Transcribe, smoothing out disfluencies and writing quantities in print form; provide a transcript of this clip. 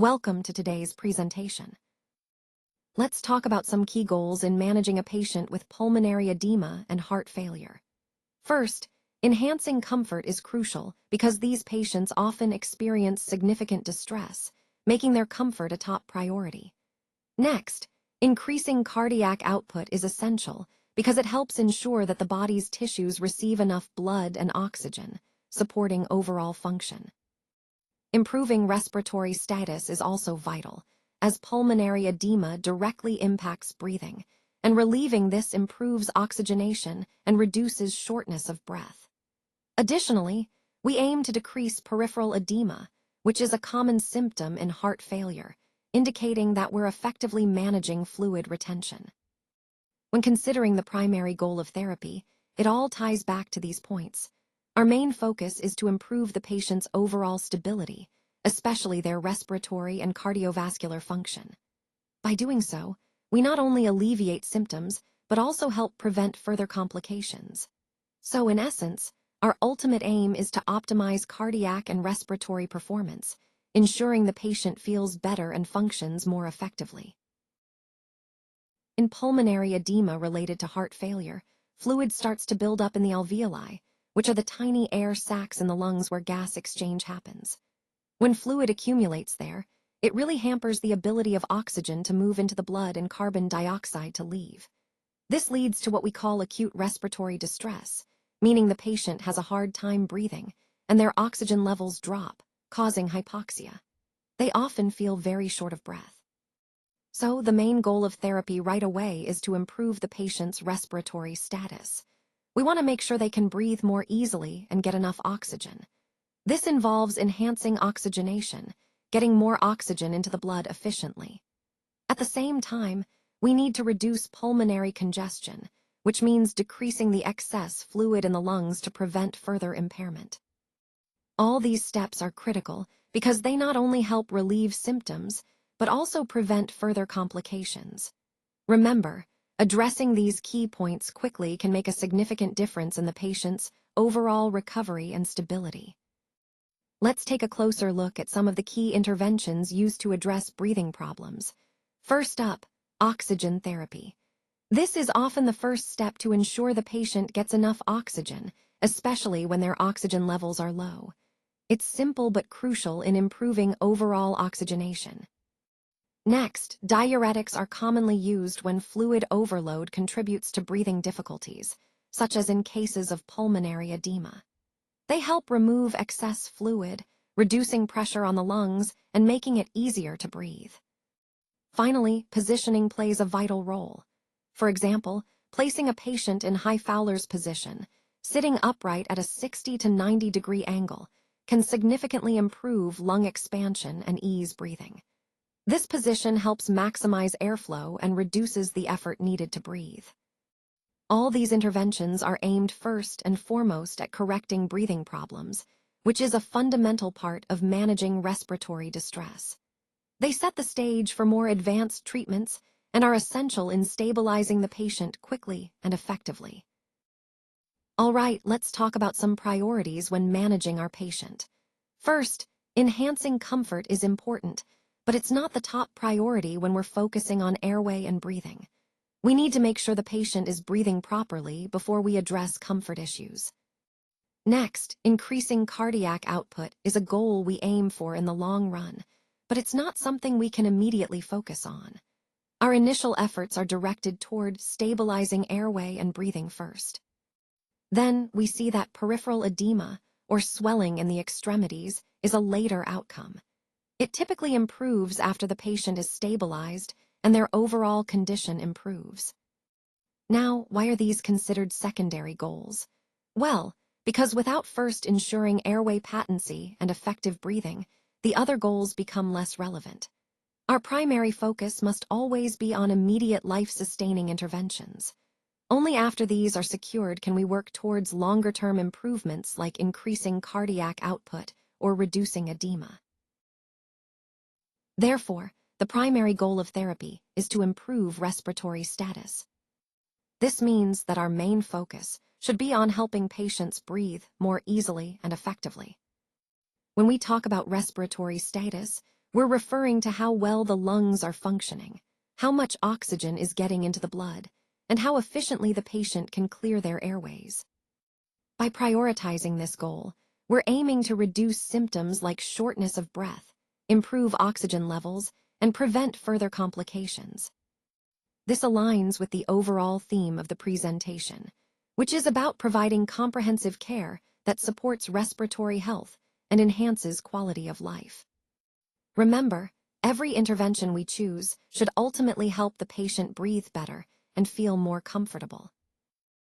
Welcome to today's presentation. Let's talk about some key goals in managing a patient with pulmonary edema and heart failure. First, enhancing comfort is crucial because these patients often experience significant distress, making their comfort a top priority. Next, increasing cardiac output is essential because it helps ensure that the body's tissues receive enough blood and oxygen, supporting overall function. Improving respiratory status is also vital, as pulmonary edema directly impacts breathing, and relieving this improves oxygenation and reduces shortness of breath. Additionally, we aim to decrease peripheral edema, which is a common symptom in heart failure, indicating that we're effectively managing fluid retention. When considering the primary goal of therapy, it all ties back to these points. Our main focus is to improve the patient's overall stability, especially their respiratory and cardiovascular function. By doing so, we not only alleviate symptoms, but also help prevent further complications. So, in essence, our ultimate aim is to optimize cardiac and respiratory performance, ensuring the patient feels better and functions more effectively. In pulmonary edema related to heart failure, fluid starts to build up in the alveoli, which are the tiny air sacs in the lungs where gas exchange happens. When fluid accumulates there, it really hampers the ability of oxygen to move into the blood and carbon dioxide to leave. This leads to what we call acute respiratory distress, meaning the patient has a hard time breathing, and their oxygen levels drop, causing hypoxia. They often feel very short of breath. So, the main goal of therapy right away is to improve the patient's respiratory status. We want to make sure they can breathe more easily and get enough oxygen. This involves enhancing oxygenation, getting more oxygen into the blood efficiently. At the same time, we need to reduce pulmonary congestion, which means decreasing the excess fluid in the lungs to prevent further impairment. All these steps are critical because they not only help relieve symptoms, but also prevent further complications. Remember, addressing these key points quickly can make a significant difference in the patient's overall recovery and stability. Let's take a closer look at some of the key interventions used to address breathing problems. First up, oxygen therapy. This is often the first step to ensure the patient gets enough oxygen, especially when their oxygen levels are low. It's simple but crucial in improving overall oxygenation. Next, diuretics are commonly used when fluid overload contributes to breathing difficulties, such as in cases of pulmonary edema. They help remove excess fluid, reducing pressure on the lungs and making it easier to breathe. Finally, positioning plays a vital role. For example, placing a patient in high Fowler's position, sitting upright at a 60 to 90 degree angle, can significantly improve lung expansion and ease breathing. This position helps maximize airflow and reduces the effort needed to breathe. All these interventions are aimed first and foremost at correcting breathing problems, which is a fundamental part of managing respiratory distress. They set the stage for more advanced treatments and are essential in stabilizing the patient quickly and effectively. All right, let's talk about some priorities when managing our patient. First, enhancing comfort is important, but it's not the top priority when we're focusing on airway and breathing. We need to make sure the patient is breathing properly before we address comfort issues. Next, increasing cardiac output is a goal we aim for in the long run, but it's not something we can immediately focus on. Our initial efforts are directed toward stabilizing airway and breathing first. Then, we see that peripheral edema, or swelling in the extremities, is a later outcome. It typically improves after the patient is stabilized and their overall condition improves. Now, why are these considered secondary goals? Well, because without first ensuring airway patency and effective breathing, the other goals become less relevant. Our primary focus must always be on immediate life-sustaining interventions. Only after these are secured can we work towards longer-term improvements like increasing cardiac output or reducing edema. Therefore, the primary goal of therapy is to improve respiratory status. This means that our main focus should be on helping patients breathe more easily and effectively. When we talk about respiratory status, we're referring to how well the lungs are functioning, how much oxygen is getting into the blood, and how efficiently the patient can clear their airways. By prioritizing this goal, we're aiming to reduce symptoms like shortness of breath, improve oxygen levels, and prevent further complications. This aligns with the overall theme of the presentation, which is about providing comprehensive care that supports respiratory health and enhances quality of life. Remember, every intervention we choose should ultimately help the patient breathe better and feel more comfortable.